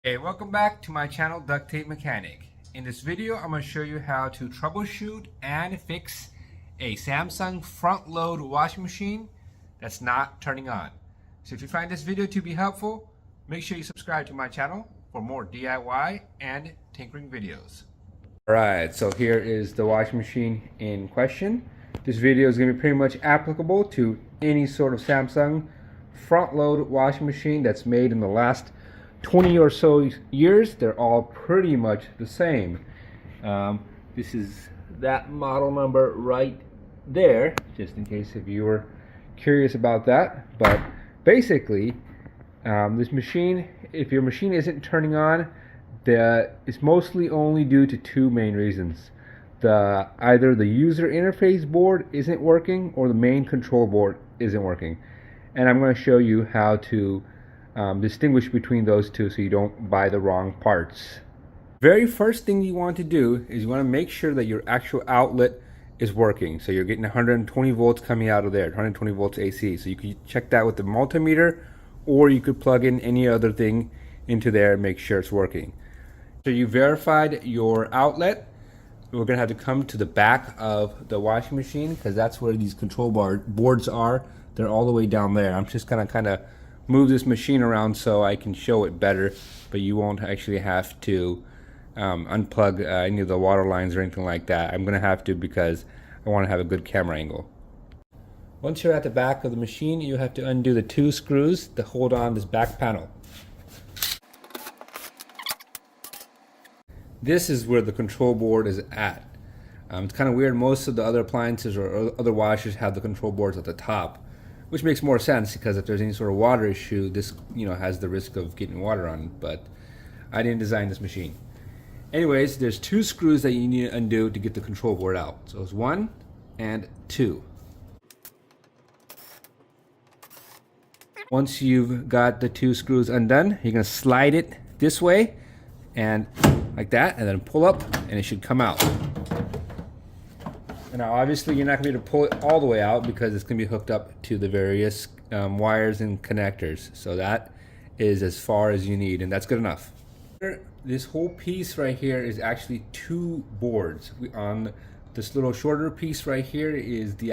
Hey, welcome back to my channel, Duct Tape Mechanic. In this video, I'm going to show you how to troubleshoot and fix a Samsung front-load washing machine that's not turning on. So if you find this video to be helpful, make sure you subscribe to my channel for more DIY and tinkering videos. Alright, so here is the washing machine in question. This video is going to be pretty much applicable to any sort of Samsung front-load washing machine that's made in the last 20 or so years. They're all pretty much the same. This is that model number right there, just in case if you were curious about that. But basically, this machine, if your machine isn't turning on, it's mostly only due to two main reasons. Either the user interface board isn't working or the main control board isn't working. And I'm going to show you how to distinguish between those two so you don't buy the wrong parts. Very first thing you want to do is you want to make sure that your actual outlet is working. So you're getting 120 volts coming out of there, 120 volts AC. So you can check that with the multimeter, or you could plug in any other thing into there and make sure it's working. So you verified your outlet. We're going to have to come to the back of the washing machine because that's where these control boards are. They're all the way down there. I'm just going to kind of move this machine around so I can show it better, but you won't actually have to unplug any of the water lines or anything like that. I'm going to have to because I want to have a good camera angle. Once you're at the back of the machine, you have to undo the two screws to hold on this back panel. This is where the control board is at. It's kind of weird. Most of the other appliances or other washers have the control boards at the top, which makes more sense because if there's any sort of water issue, this has the risk of getting water on it. But I didn't design this machine. Anyways, there's two screws that you need to undo to get the control board out. So it's 1 and 2. Once you've got the two screws undone, you're going to slide it this way and like that, and then pull up and it should come out. Now obviously you're not going to be able to pull it all the way out because it's going to be hooked up to the various wires and connectors. So that is as far as you need, and that's good enough. This whole piece right here is actually two boards. On this little shorter piece right here is the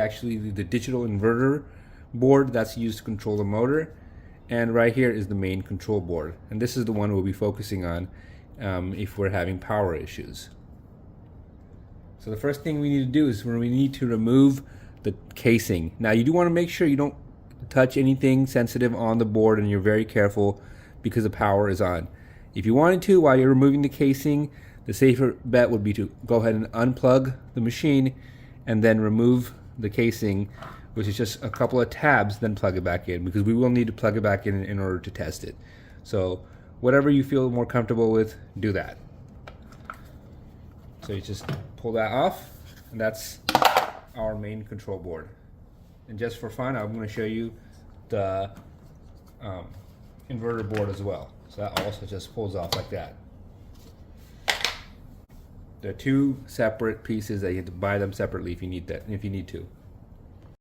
digital inverter board that's used to control the motor, and right here is the main control board, and this is the one we'll be focusing on if we're having power issues. So the first thing we need to do is we need to remove the casing. Now you do want to make sure you don't touch anything sensitive on the board, and you're very careful because the power is on. If you wanted to, while you're removing the casing, the safer bet would be to go ahead and unplug the machine and then remove the casing, which is just a couple of tabs, then plug it back in, because we will need to plug it back in order to test it. So whatever you feel more comfortable with, do that. So you just pull that off, and that's our main control board. And just for fun, I'm going to show you the inverter board as well. So that also just pulls off like that. There are two separate pieces that you have to buy them separately if you need to.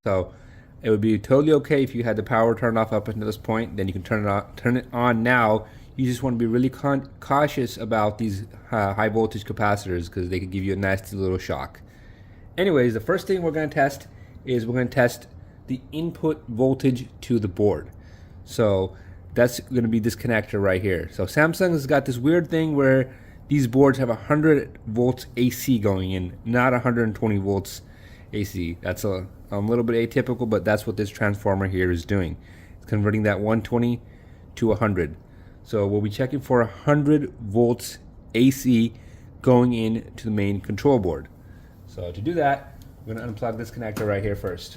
So it would be totally okay if you had the power turned off up until this point. Then you can turn it on now. You just want to be really cautious about these high voltage capacitors because they could give you a nasty little shock. Anyways, the first thing we're going to test is we're going to test the input voltage to the board. So that's going to be this connector right here. So Samsung has got this weird thing where these boards have 100 volts AC going in, not 120 volts AC. That's a little bit atypical, but that's what this transformer here is doing. It's converting that 120 to 100. So we'll be checking for 100 volts AC going in to the main control board. So to do that, we're going to unplug this connector right here first.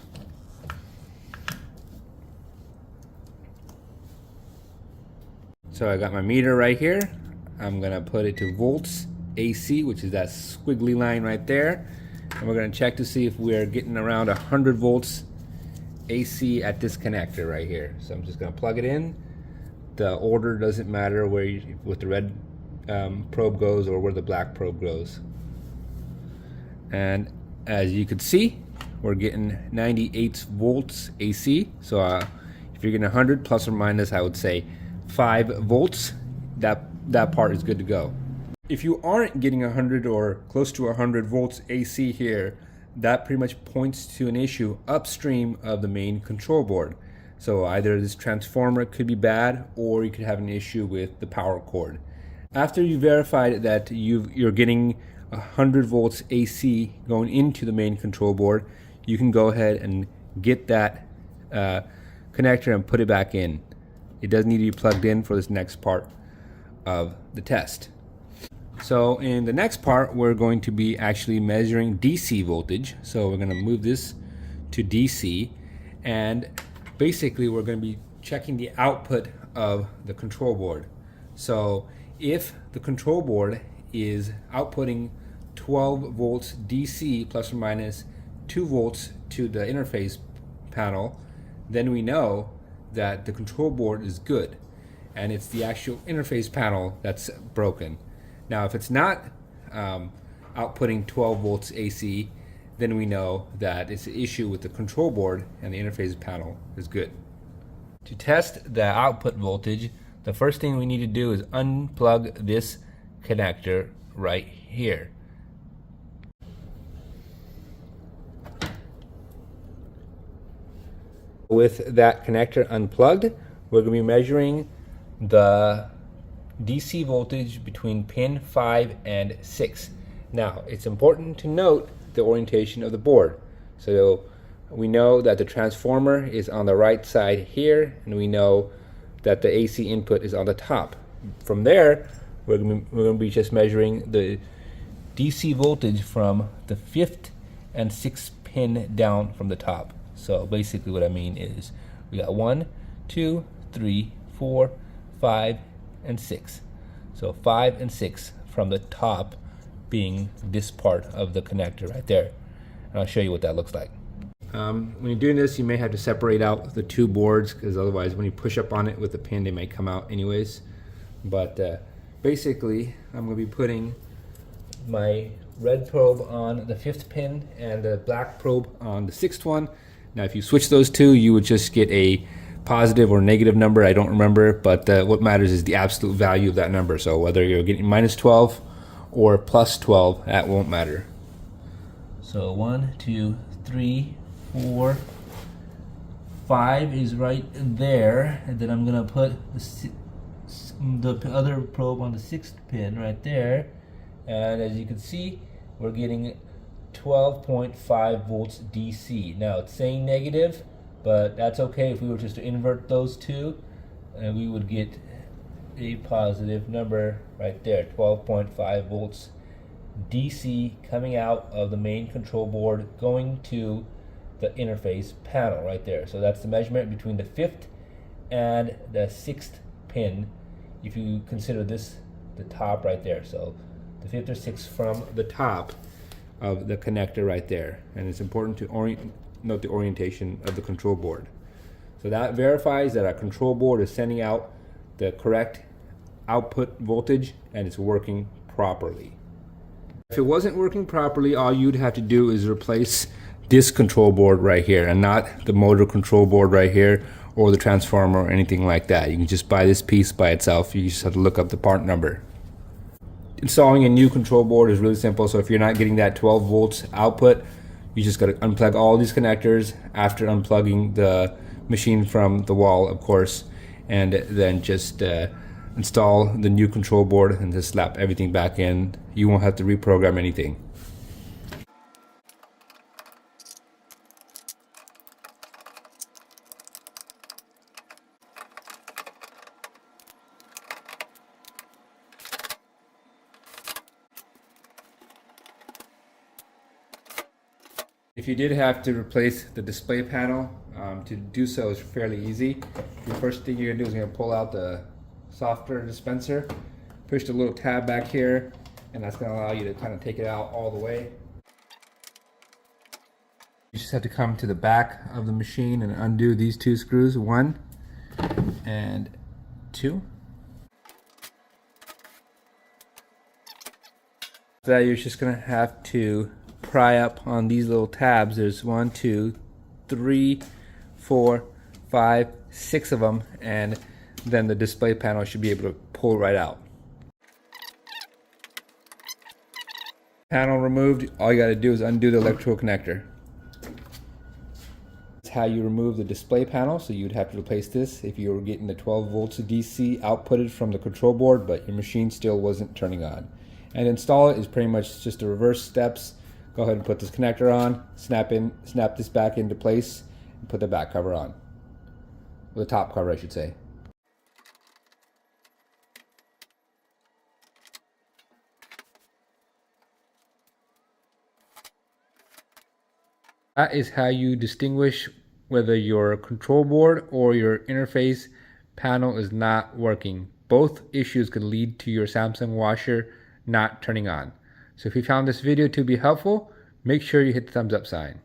So I got my meter right here. I'm going to put it to volts AC, which is that squiggly line right there. And we're going to check to see if we're getting around 100 volts AC at this connector right here. So I'm just going to plug it in. The order doesn't matter with the red probe goes or where the black probe goes. And as you can see, we're getting 98 volts AC. So if you're getting 100 plus or minus, I would say 5 volts, that that part is good to go. If you aren't getting 100 or close to 100 volts AC here, that pretty much points to an issue upstream of the main control board. So either this transformer could be bad, or you could have an issue with the power cord. After you verified that you're getting 100 volts AC going into the main control board, you can go ahead and get that connector and put it back in. It does need to be plugged in for this next part of the test. So in the next part, we're going to be actually measuring DC voltage. So we're going to move this to DC, and basically we're going to be checking the output of the control board. So if the control board is outputting 12 volts DC plus or minus 2 volts to the interface panel, then we know that the control board is good, and it's the actual interface panel that's broken. Now, if it's not outputting 12 volts AC, then we know that it's an issue with the control board and the interface panel is good. To test the output voltage, the first thing we need to do is unplug this connector right here. With that connector unplugged, we're going to be measuring the DC voltage between pin 5 and 6. Now, it's important to note the orientation of the board. So we know that the transformer is on the right side here, and we know that the AC input is on the top. From there, we're going to be just measuring the DC voltage from the 5th and 6th pin down from the top. So basically what I mean is we got 1, 2, 3, 4, 5, and 6. So 5 and 6 from the top being this part of the connector right there. And I'll show you what that looks like. When you're doing this, you may have to separate out the two boards, because otherwise when you push up on it with the pin, they may come out anyways. But basically, I'm going to be putting my red probe on the 5th pin and the black probe on the 6th one. Now if you switch those two, you would just get a positive or negative number. I don't remember, but what matters is the absolute value of that number. So whether you're getting minus 12 or plus 12, that won't matter. So 1, 2, 3, 4, 5 is right there, and then I'm gonna put the other probe on the 6th pin right there, and as you can see, we're getting 12.5 volts DC. Now it's saying negative, but that's okay. If we were just to invert those two, we would get a positive number right there, 12.5 volts DC coming out of the main control board going to the interface panel right there. So that's the measurement between the 5th and the 6th pin, if you consider this the top right there. So the 5th or 6th from the top of the connector right there. And it's important to note the orientation of the control board. So that verifies that our control board is sending out the correct output voltage and it's working properly. If it wasn't working properly, all you'd have to do is replace this control board right here, and not the motor control board right here or the transformer or anything like that. You can just buy this piece by itself. You just have to look up the part number. Installing a new control board is really simple. So if you're not getting that 12 volts output, you just got to unplug all these connectors after unplugging the machine from the wall, of course, and then just install the new control board and just slap everything back in. You won't have to reprogram anything. If you did have to replace the display panel, to do so is fairly easy. The first thing you're gonna do is you're gonna pull out the software dispenser, push the little tab back here, and that's gonna allow you to kind of take it out all the way. You just have to come to the back of the machine and undo these two screws, 1 and 2. So you're just gonna have to pry up on these little tabs. There's 1, 2, 3, 4, 5, 6 of them, and then the display panel should be able to pull right out. Panel removed, all you got to do is undo the electrical connector. That's how you remove the display panel, so you'd have to replace this if you were getting the 12 volts DC outputted from the control board, but your machine still wasn't turning on. And install it is pretty much just the reverse steps. Go ahead and put this connector on, snap this back into place, and put the back cover on. Or the top cover, I should say. That is how you distinguish whether your control board or your interface panel is not working. Both issues could lead to your Samsung washer not turning on. So if you found this video to be helpful, make sure you hit the thumbs up sign.